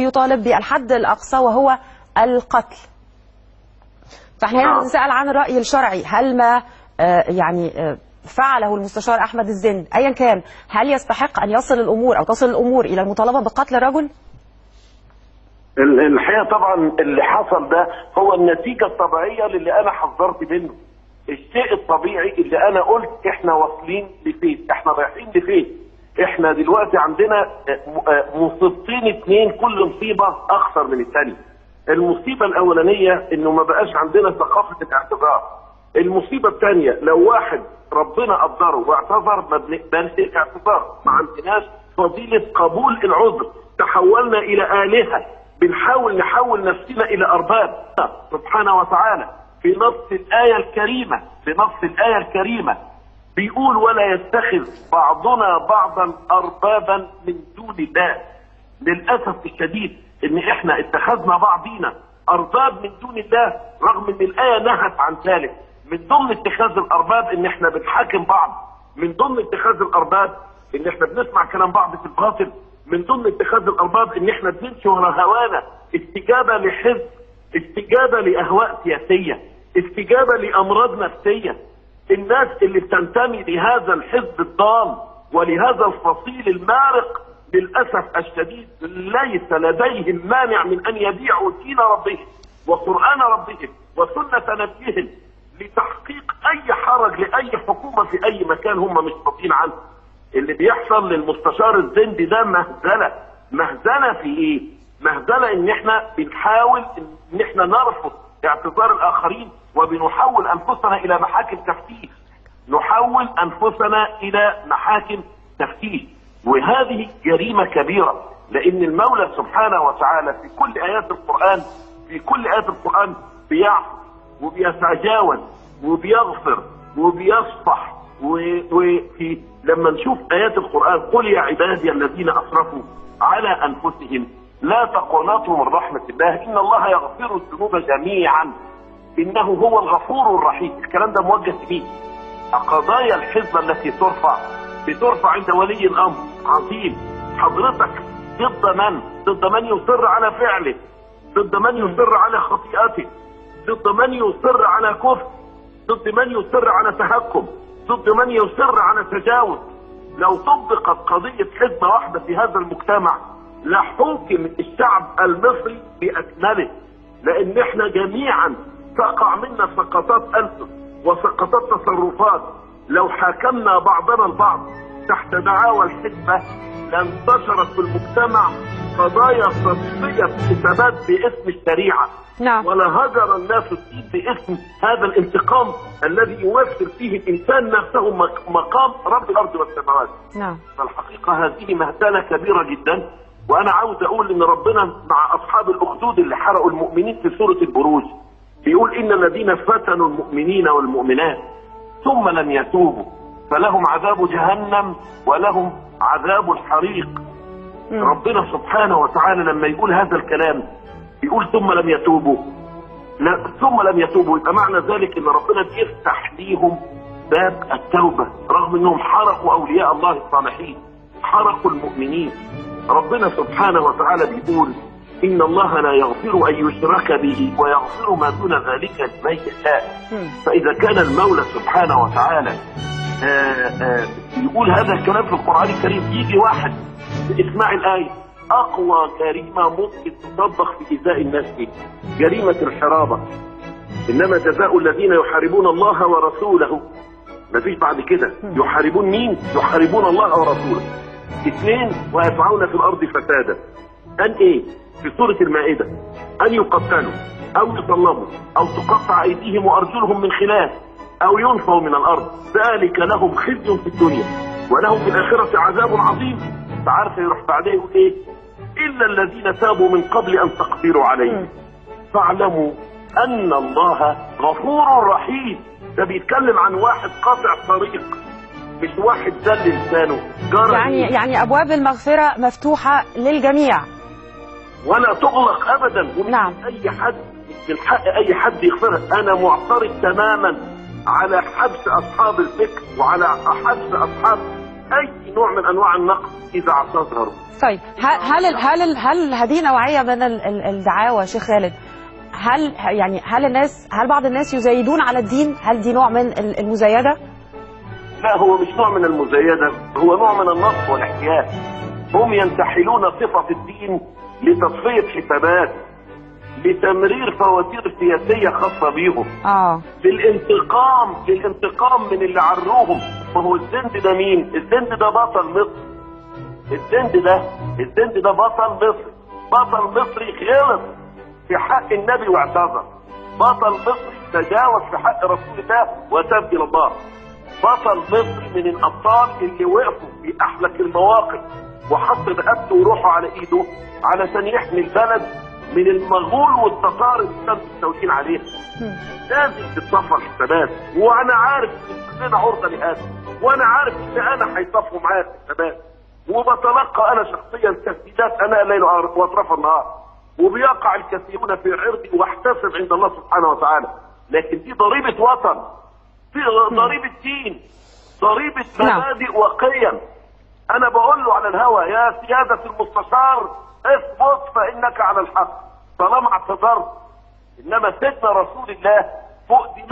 بيطالب بالحد الأقصى وهو القتل. فاحنا هنا بنسأل عن الرأي الشرعي، هل ما فعله المستشار أحمد الزند أيا كان، هل يستحق أن يصل الأمور أو تصل الأمور إلى المطالبة بقتل الرجل؟ الحقيقة طبعا اللي حصل ده هو النتيجة الطبيعية اللي أنا حذرت منه. الشيء الطبيعي اللي أنا قلت إحنا واصلين لفين، إحنا رايحين لفين. إحنا دلوقتي عندنا مصيبتين اتنين، كل مصيبة أخطر من الثانية. المصيبة الأولانية إنه ما بقاش عندنا ثقافة الاعتذار. المصيبة الثانية لو واحد ربنا قدره واعتذر ما بنقبلش الاعتذار، ما عندناش فضيلة قبول العذر، تحولنا إلى آلهة، بنحاول نحول نفسنا إلى أرباب. سبحانه وتعالى في نص الآية الكريمة بيقول ولا يتخذ بعضنا بعضا أربابا من دون الله. للأسف الشديد إن إحنا اتخذنا بعضينا أرباب من دون الله، رغم إن الآية نهت عن ذلك. من ضمن اتخاذ الأرباب إن إحنا بنحاكم بعض، من ضمن اتخاذ الأرباب إن إحنا بنسمع كلام بعض في الباطل، من ضمن اتخاذ الأرباب إن إحنا بنمشي ورا هوانا، استجابة لحزب، استجابة لأهواء سياسية، استجابة لأمراض نفسية. الناس اللي بتنتمي لهذا الحزب الضال ولهذا الفصيل المارق للأسف الشديد ليس لديهم مانع من أن يبيعوا دين ربهم وقرآن ربهم وسنة نبيهم لتحقيق أي حرج لأي حكومة في أي مكان هم مش راضيين عنه. اللي بيحصل للمستشار الزندي ده مهزلة في إيه؟ مهزلة إن إحنا بنحاول إن إحنا نرفض اعتذار الآخرين وبنحول أنفسنا إلى محاكم تفتيش. نحول أنفسنا إلى محاكم تفتيش، وهذه جريمة كبيرة، لأن المولى سبحانه وتعالى في كل آيات القرآن بيعفو وبيتجاوز وبيغفر وبيصفح. وفي لما نشوف آيات القرآن قل يا عبادي الذين أسرفوا على أنفسهم لا تقنطوا من رحمة الله إن الله يغفر الذنوب جميعا إنه هو الغفور الرحيم. الكلام ده موجه لمين؟ قضايا الحزب التي بترفع عند ولي الأمر عظيم. حضرتك ضد من يصر على فعله، ضد من يصر على خطيئته، ضد من يصر على كفر، ضد من يصر على تهكم، ضد من يصر على تجاوز. لو طبقت قضية حزب واحدة في هذا المجتمع لحكم الشعب المصري بأكمله، لأن احنا جميعا تقع منا سقطات ألسن وسقطات تصرفات. لو حاكمنا بعضنا البعض تحت دعاوى الحزبة لانتشرت في المجتمع قضايا تصفية حسابات باسم الشريعة. نعم. ولهجر الناس الدين باسم هذا الانتقام الذي يمثل فيه الإنسان نفسه مقام رب الأرض والسماوات. نعم. فالحقيقة هذه مهزلة كبيرة جدا. وأنا عاوز أقول إن ربنا مع أصحاب الأخدود اللي حرقوا المؤمنين في سورة البروج بيقول إن الذين فتنوا المؤمنين والمؤمنات ثم لم يتوبوا فلهم عذاب جهنم ولهم عذاب الحريق. ربنا سبحانه وتعالى لما يقول هذا الكلام يقول ثم لم يتوبوا، يبقى معنى ذلك ان ربنا بيفتح ليهم باب التوبة رغم انهم حرقوا اولياء الله الصالحين، حرقوا المؤمنين. ربنا سبحانه وتعالى بيقول ان الله لا يغفر ان يشرك به ويغفر ما دون ذلك لمن يشاء. فاذا كان المولى سبحانه وتعالى يقول هذا الكلام في القرآن الكريم، يجي واحد اسمع الآية أقوى جريمة ممكن تطبق في إيذاء الناس فيه جريمة الحرابة. إنما جزاء الذين يحاربون الله ورسوله، مفيش بعد كده. يحاربون مين؟ يحاربون الله ورسوله. 2 ويسعون في الأرض فسادا. أن إيه؟ في سورة المائدة أن يقتلوا أو يصلبوا أو تقطع أيديهم وأرجلهم من خلاف أو ينفوا من الأرض ذلك لهم خزي في الدنيا ولهم في الآخرة عذاب عظيم. فعارف يروح بعدين يقول إيه؟ إلا الذين تابوا من قبل أن تقدروا عليهم فاعلموا أن الله غفور رحيم. ده بيتكلم عن واحد قاطع طريق، مش واحد ذل لسانه. يعني أبواب المغفرة مفتوحة للجميع ولا تغلق أبدا. نعم. أي حد من حق أي حد يغفرها. أنا معترض تماما على حبس أصحاب الفكر وعلى حبس أصحاب اي نوع من انواع النقد اذا اعتذروا. طيب هل هذه نوعيه من الدعاوى شيخ خالد؟ هل بعض الناس يزايدون على الدين؟ هل دي نوع من المزايده؟ لا، هو مش نوع من المزايده، هو نوع من النصب والاحتيال. هم ينتحلون صفه الدين لتصفيه حسابات، لتمرير فواتير سياسيه خاصه بيهم، للانتقام من اللي عروهم. ما هو الزند ده مين؟ الزند ده بطل مصر. الزند ده بطل مصري غلط في حق النبي واعتذر. بطل مصري تجاوز في حق رسول الله وتاب الى الله. بطل مصري من الابطال اللي وقفوا في احلك المواقف وحط رقبته وروحه على ايده علشان يحمي البلد من المغول والتتار اللي كانوا مستولين عليها. لازم تتصفى الحسابات، وانا عارف ان كلنا عرضه لهذا، وانا عارف ان انا هيصفوا معايا الحسابات، وبتلقى انا شخصيا تهديدات اناء الليل واطراف النهار، وبيقع الكثيرون في عرضي واحتسب عند الله سبحانه وتعالى. لكن دي ضريبه وطن، في ضريبه دين، ضريبه مبادئ وقيم. انا بقول له على الهوى: يا سياده المستشار اثبت فانك على الحق طالما اعتذرت. انما سيدنا رسول الله فوق دماغ